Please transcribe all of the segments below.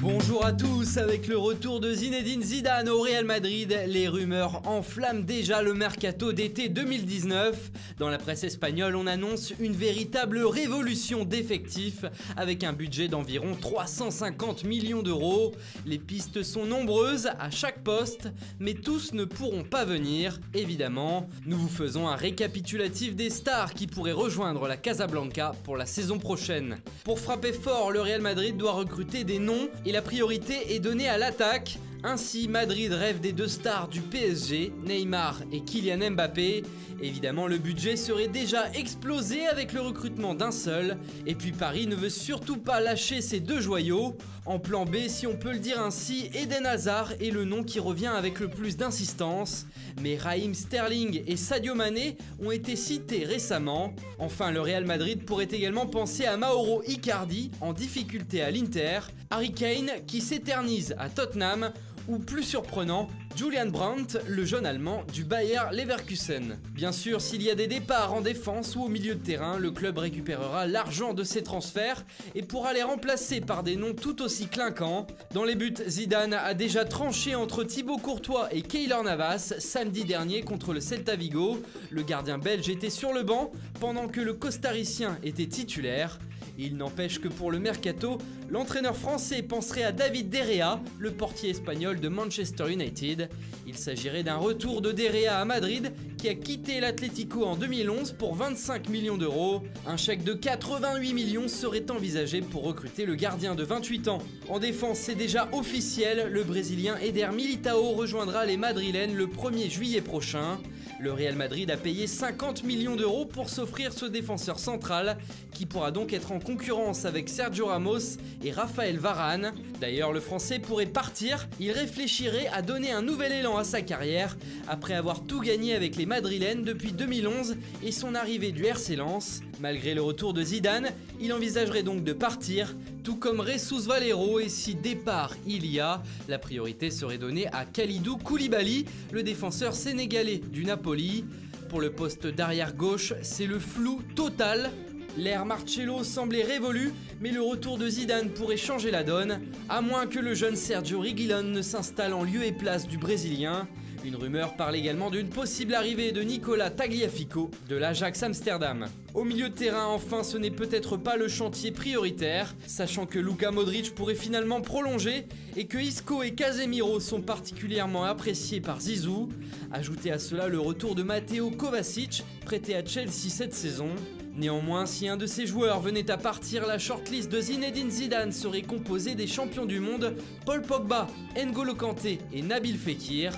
Bonjour à tous, avec le retour de Zinedine Zidane au Real Madrid, les rumeurs enflamment déjà le mercato d'été 2019. Dans la presse espagnole, on annonce une véritable révolution d'effectifs avec un budget d'environ 350 millions d'euros. Les pistes sont nombreuses à chaque poste, mais tous ne pourront pas venir, évidemment. Nous vous faisons un récapitulatif des stars qui pourraient rejoindre la Casablanca pour la saison prochaine. Pour frapper fort, le Real Madrid doit recruter des noms et la priorité est donnée à l'attaque. Ainsi, Madrid rêve des deux stars du PSG, Neymar et Kylian Mbappé. Évidemment, le budget serait déjà explosé avec le recrutement d'un seul. Et puis Paris ne veut surtout pas lâcher ses deux joyaux. En plan B, si on peut le dire ainsi, Eden Hazard est le nom qui revient avec le plus d'insistance. Mais Raheem Sterling et Sadio Mané ont été cités récemment. Enfin, le Real Madrid pourrait également penser à Mauro Icardi, en difficulté à l'Inter, Harry Kane qui s'éternise à Tottenham, ou plus surprenant, Julian Brandt, le jeune allemand du Bayer Leverkusen. Bien sûr, s'il y a des départs en défense ou au milieu de terrain, le club récupérera l'argent de ces transferts et pourra les remplacer par des noms tout aussi clinquants. Dans les buts, Zidane a déjà tranché entre Thibaut Courtois et Keylor Navas samedi dernier contre le Celta Vigo. Le gardien belge était sur le banc pendant que le costaricien était titulaire. Il n'empêche que pour le mercato, l'entraîneur français penserait à David De Gea, le portier espagnol de Manchester United. Il s'agirait d'un retour de De Gea à Madrid, qui a quitté l'Atlético en 2011 pour 25 millions d'euros. Un chèque de 88 millions serait envisagé pour recruter le gardien de 28 ans. En défense, c'est déjà officiel, le Brésilien Eder Militao rejoindra les Madrilènes le 1er juillet prochain. Le Real Madrid a payé 50 millions d'euros pour s'offrir ce défenseur central qui pourra donc être en concurrence avec Sergio Ramos et Raphaël Varane. D'ailleurs, le Français pourrait partir, il réfléchirait à donner un nouvel élan à sa carrière après avoir tout gagné avec les Madrilènes depuis 2011 et son arrivée du RC Lens. Malgré le retour de Zidane, il envisagerait donc de partir, tout comme Jesus Valero, et si départ il y a, la priorité serait donnée à Kalidou Koulibaly, le défenseur sénégalais du Napoli. Pour le poste d'arrière gauche, c'est le flou total. L'ère Marcelo semblait révolue, mais le retour de Zidane pourrait changer la donne, à moins que le jeune Sergio Reguilón ne s'installe en lieu et place du Brésilien. Une rumeur parle également d'une possible arrivée de Nicolas Tagliafico de l'Ajax Amsterdam. Au milieu de terrain, enfin, ce n'est peut-être pas le chantier prioritaire, sachant que Luka Modric pourrait finalement prolonger et que Isco et Casemiro sont particulièrement appréciés par Zizou. Ajoutez à cela le retour de Matteo Kovacic, prêté à Chelsea cette saison. Néanmoins, si un de ces joueurs venait à partir, la shortlist de Zinedine Zidane serait composée des champions du monde Paul Pogba, N'Golo Kanté et Nabil Fekir,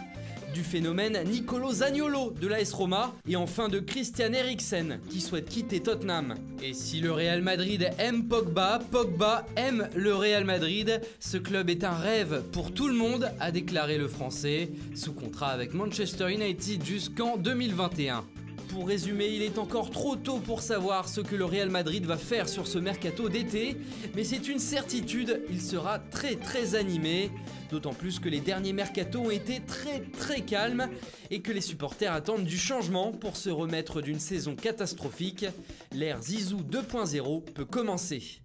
du phénomène Nicolo Zaniolo de l'AS Roma et enfin de Christian Eriksen qui souhaite quitter Tottenham. Et si le Real Madrid aime Pogba, Pogba aime le Real Madrid. Ce club est un rêve pour tout le monde, a déclaré le Français, sous contrat avec Manchester United jusqu'en 2021. Pour résumer, il est encore trop tôt pour savoir ce que le Real Madrid va faire sur ce mercato d'été, mais c'est une certitude, il sera très animé, d'autant plus que les derniers mercatos ont été très calmes et que les supporters attendent du changement pour se remettre d'une saison catastrophique. L'ère Zizou 2.0 peut commencer.